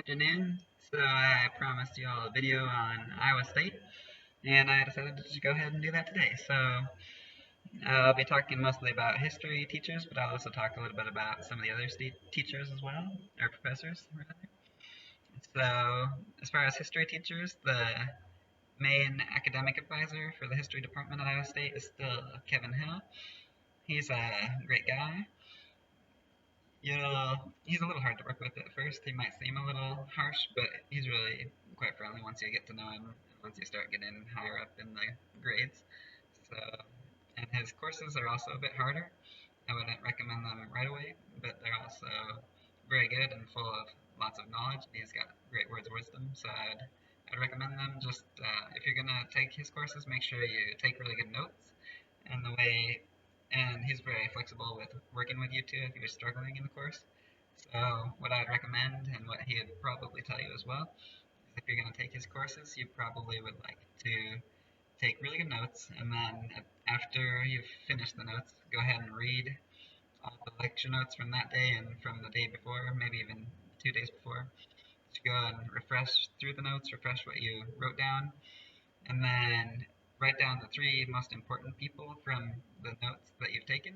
Afternoon. So I promised you all a video on Iowa State, and I decided to just go ahead and do that today. So I'll be talking mostly about history teachers, but I'll also talk a little bit about some of the other teachers as well, or professors, rather. So as far as history teachers, the main academic advisor for the history department at Iowa State is still Kevin Hill. He's a great guy. He's a little hard to work with at first. He might seem a little harsh, but he's really quite friendly once you get to know him, once you start getting higher up in the grades. So, and his courses are also a bit harder. I wouldn't recommend them right away, but they're also very good and full of lots of knowledge. He's got great words of wisdom, so I'd recommend them. Just if you're gonna take his courses, make sure you take really good notes. And the way and he's very flexible with working with you too if you're struggling in the course. So what I'd recommend, and what he'd probably tell you as well, is if you're going to take his courses, you probably would like to take really good notes, and then after you've finished the notes, go ahead and read all the lecture notes from that day and from the day before, maybe even 2 days before. Just go and refresh through the notes, refresh what you wrote down, and then write down the three most important people from the notes that you've taken,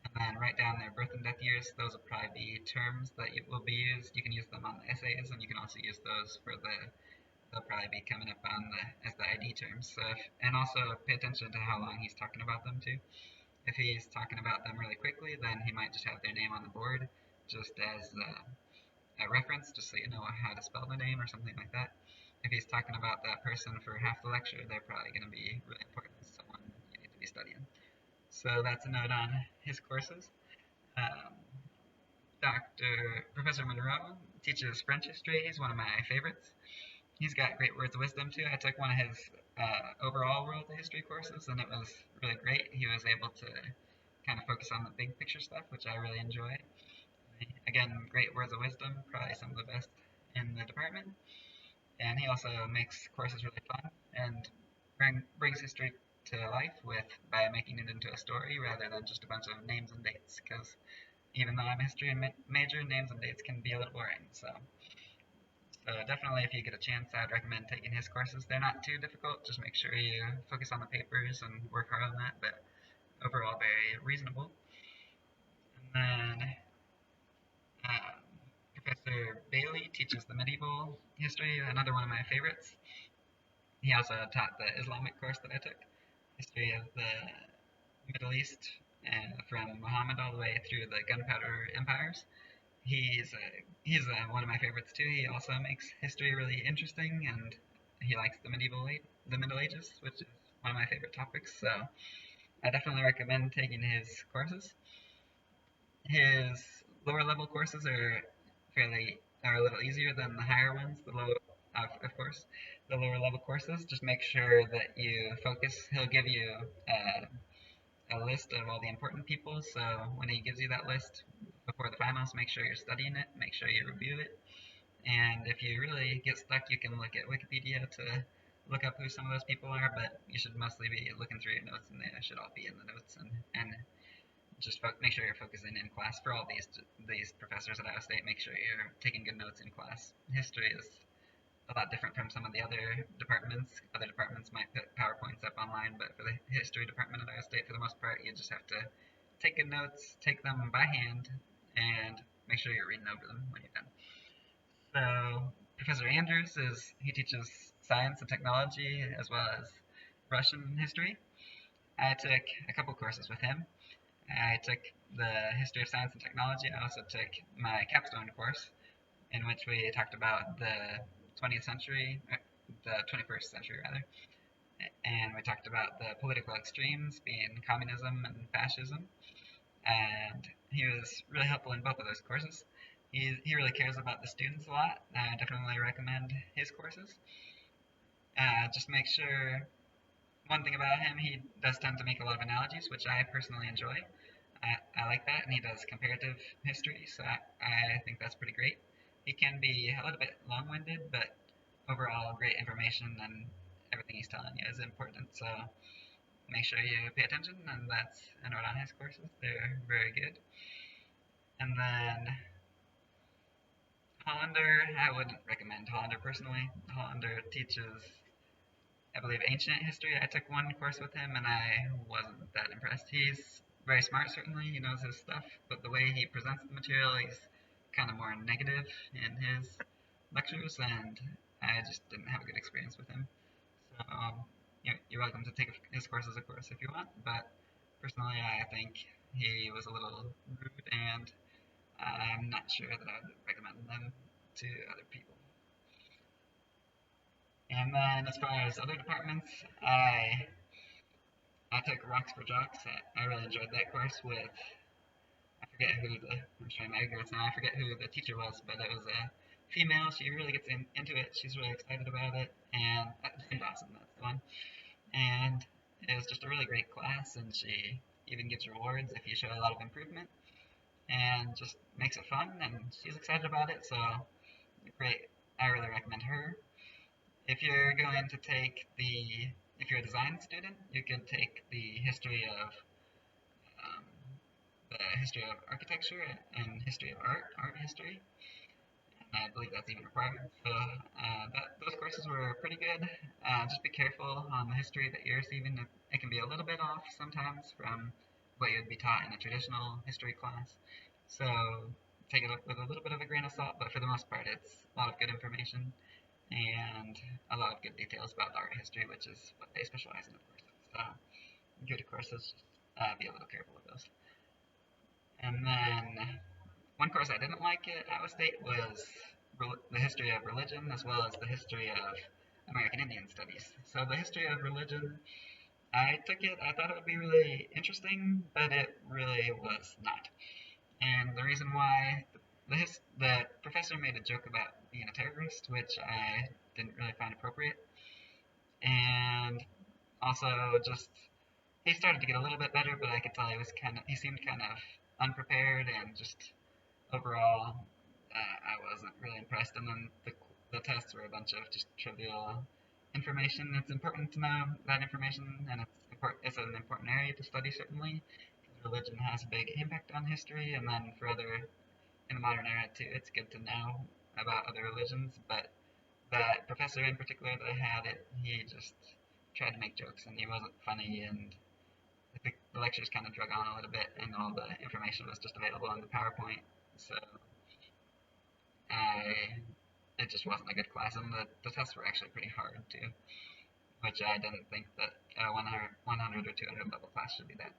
and then write down their birth and death years. Those will probably be terms that will be used. You can use them on the essays, and you can also use those for they'll probably be coming up on as the ID terms. So and also pay attention to how long he's talking about them too. If he's talking about them really quickly, then he might just have their name on the board just as a reference, just so you know how to spell the name or something like that. If he's talking about that person for half the lecture, they're probably going to be really important, someone you need to be studying. So that's a note on his courses. Um, Professor Monroe teaches French history. He's one of my favorites. He's got great words of wisdom too. I took one of his overall world history courses, and it was really great. He was able to kind of focus on the big picture stuff, which I really enjoy. Again, great words of wisdom, probably some of the best in the department. And he also makes courses really fun and brings history to life by making it into a story rather than just a bunch of names and dates. Because even though I'm a history major, names and dates can be a little boring. So definitely, if you get a chance, I'd recommend taking his courses. They're not too difficult. Just make sure you focus on the papers and work hard on that. But overall, very reasonable. And then Professor Bailey teaches the medieval history, another one of my favorites. He also taught the Islamic course that I took, history of the Middle East, from Muhammad all the way through the gunpowder empires. He's one of my favorites too. He also makes history really interesting, and he likes the Middle Ages, which is one of my favorite topics. So I definitely recommend taking his courses. His lower level courses are a little easier than the higher ones. Of course, the lower level courses. Just make sure that you focus. He'll give you a list of all the important people. So when he gives you that list before the finals, make sure you're studying it. Make sure you review it. And if you really get stuck, you can look at Wikipedia to look up who some of those people are. But you should mostly be looking through your notes, and they should all be in the notes. And just make sure you're focusing in class. For all these professors at Iowa State, make sure you're taking good notes in class. History is a lot different from some of the other departments. Other departments might put PowerPoints up online, but for the history department at Iowa State, for the most part, you just have to take good notes, take them by hand, and make sure you're reading over them when you're done. So Professor Andrews he teaches science and technology as well as Russian history. I took a couple courses with him. I took the history of science and technology. I also took my capstone course, in which we talked about the 20th century, the 21st century rather, and we talked about the political extremes being communism and fascism. And he was really helpful in both of those courses. He really cares about the students a lot. I definitely recommend his courses. Just make sure. One thing about him, he does tend to make a lot of analogies, which I personally enjoy. I like that, and he does comparative history, so I think that's pretty great. He can be a little bit long-winded, but overall great information, and everything he's telling you is important, so make sure you pay attention, and that's a note on his courses. They're very good. And then Hollander, I wouldn't recommend Hollander personally. Hollander teaches, I believe, ancient history. I took one course with him and I wasn't that impressed. He's very smart, certainly. He knows his stuff, but the way he presents the material, he's kind of more negative in his lectures, and I just didn't have a good experience with him. So you're welcome to take his courses, of course, if you want, but personally, I think he was a little rude, and I'm not sure that I would recommend them to other people. And then as far as other departments, I took Rocks for Jocks. I really enjoyed that course with, I forget who the, I'm showing my ignorance now, I forget who the teacher was, but it was a female. She really gets into it. She's really excited about it, and Jane Dawson, that's the one. And it was just a really great class, and she even gives rewards if you show a lot of improvement, and just makes it fun, and she's excited about it, so great. I really recommend her. If you're going to take if you're a design student, you could take um, the history of architecture and history of art history. I believe that's even required. So those courses were pretty good. Just be careful on the history that you're receiving. It can be a little bit off sometimes from what you would be taught in a traditional history class. So take it with a little bit of a grain of salt, but for the most part, it's a lot of good information and a lot of good details about art history, which is what they specialize in, of course. So good courses, just be a little careful with those. And then one course I didn't like at Iowa State was the history of religion, as well as the history of American Indian Studies. So the history of religion, I took it, I thought it would be really interesting, but it really was not. And the reason why, the professor made a joke about being a terrorist, which I didn't really find appropriate. And also just, he started to get a little bit better, but I could tell he seemed kind of unprepared, and just overall, I wasn't really impressed. And then the tests were a bunch of just trivial information. It's important to know that information, and it's an important area to study, certainly, because religion has a big impact on history, and then in the modern era too, it's good to know about other religions. But that professor in particular that I had, he just tried to make jokes, and he wasn't funny, and I think the lectures kind of drug on a little bit, and all the information was just available on the PowerPoint. So it just wasn't a good class, and the tests were actually pretty hard too, which I didn't think that a 100 or 200 level class should be that.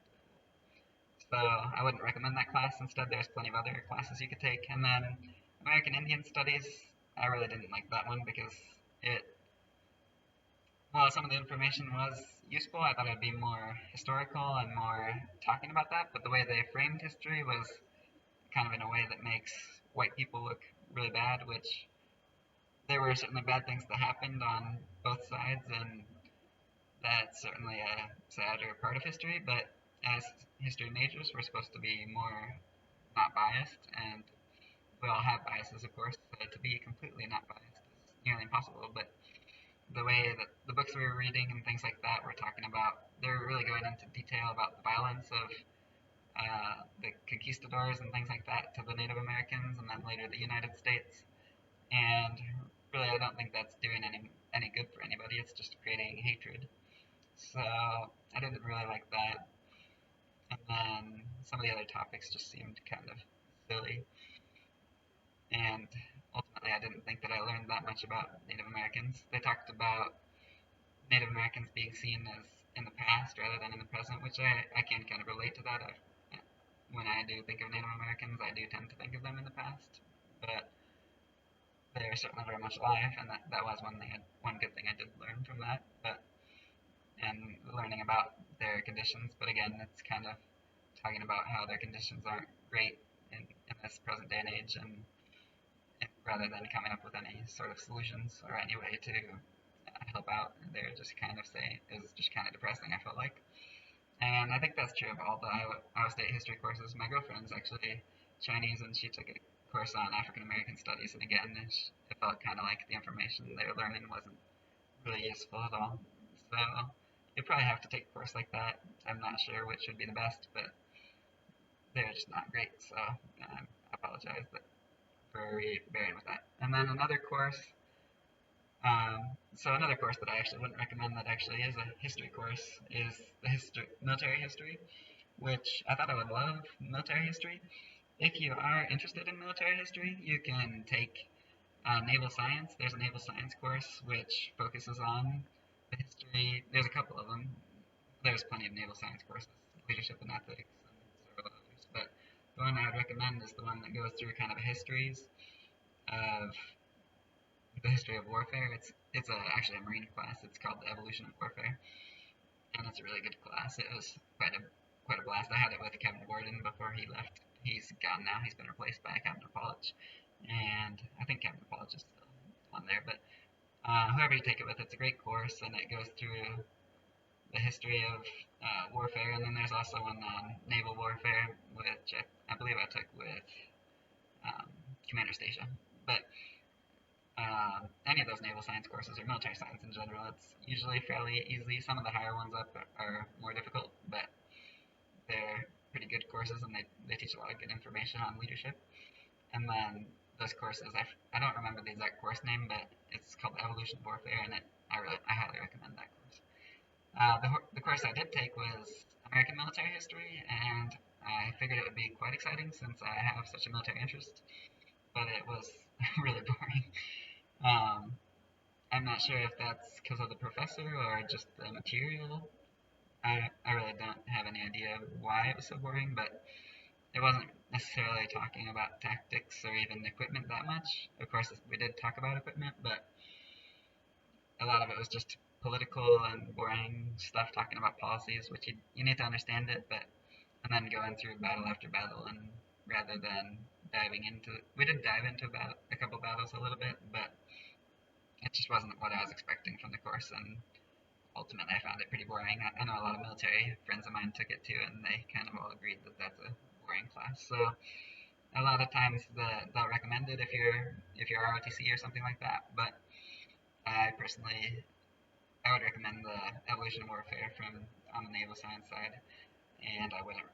So I wouldn't recommend that class. Instead, there's plenty of other classes you could take. And then American Indian Studies, I really didn't like that one because while some of the information was useful, I thought it would be more historical and more talking about that, but the way they framed history was kind of in a way that makes white people look really bad, which there were certainly bad things that happened on both sides, and that's certainly a sadder part of history, but as history majors, we're supposed to be more not biased, and we all have biases, of course, so to be completely not biased is nearly impossible, but the way that the books we were reading and things like that were talking about, they're really going into detail about the violence of the conquistadors and things like that to the Native Americans, and then later the United States. And really, I don't think that's doing any good for anybody. It's just creating hatred. So I didn't really like that. And then some of the other topics just seemed kind of silly. And ultimately, I didn't think that I learned that much about Native Americans. They talked about Native Americans being seen as in the past rather than in the present, which I can kind of relate to that. When I do think of Native Americans, I do tend to think of them in the past, but they're certainly very much alive, and that was one good thing I did learn from that. And learning about their conditions, but again, it's kind of talking about how their conditions aren't great in this present day and age, and rather than coming up with any sort of solutions or any way to help out, they're just kind of saying it was just kind of depressing, I felt like. And I think that's true of all the Iowa State history courses. My girlfriend's actually Chinese, and she took a course on African American studies, and again, it felt kind of like the information they were learning wasn't really useful at all. So you probably have to take a course like that. I'm not sure which would be the best, but they're just not great, so I apologize. But for bearing with that. And then another course, so another course that I actually wouldn't recommend that actually is a history course is the military history, which I thought I would love military history. If you are interested in military history, you can take naval science. There's a naval science course which focuses on the history. There's a couple of them. There's plenty of naval science courses, leadership and ethics, and several others. But the one I would recommend is the one that goes through kind of histories of the history of warfare. It's actually a Marine class. It's called the Evolution of Warfare, and it's a really good class. It was quite a blast. I had it with Captain Gordon before he left. He's gone now. He's been replaced by Captain Polich, and I think Captain Polich is still on there. But whoever you take it with, it's a great course, and it goes through the history of warfare. And then there's also one on naval warfare, which I believe I took with Commander Station. But any of those naval science courses or military science in general, it's usually fairly easy. Some of the higher ones up are more difficult, but they're pretty good courses, and they teach a lot of good information on leadership. And then those courses, I don't remember the exact course name, but it's called Evolution of Warfare, and I highly recommend that course. The course I did take was American military history, and I figured it would be quite exciting since I have such a military interest, but it was really boring. I'm not sure if that's because of the professor or just the material. I really don't have any idea why it was so boring, but it wasn't necessarily talking about tactics or even equipment that much. Of course, we did talk about equipment, but a lot of it was just political and boring stuff talking about policies, which you need to understand it, but and then going through battle after battle, and rather than diving into, we did dive into a couple battles a little bit, but it just wasn't what I was expecting from the course, and ultimately I found it pretty boring. I know a lot of military friends of mine took it too, and they kind of all agreed that that's a boring class. So a lot of times they'll recommend it if you're ROTC or something like that, but I personally I would recommend the Evolution of Warfare from on the naval science side, and I wouldn't.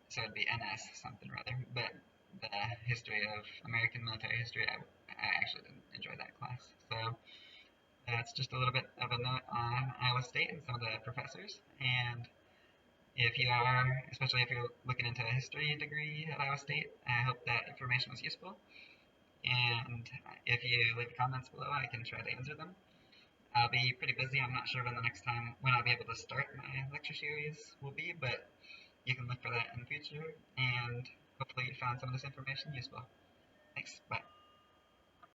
So it'd be NS something rather, but the history of American military history, I actually didn't enjoy that class. So that's just a little bit of a note on Iowa State and some of the professors. And if you are, especially if you're looking into a history degree at Iowa State, I hope that information was useful. And if you leave comments below, I can try to answer them. I'll be pretty busy. I'm not sure when I'll be able to start my lecture series will be, but you can look for that in the future. And hopefully you found some of this information useful. Thanks. Bye.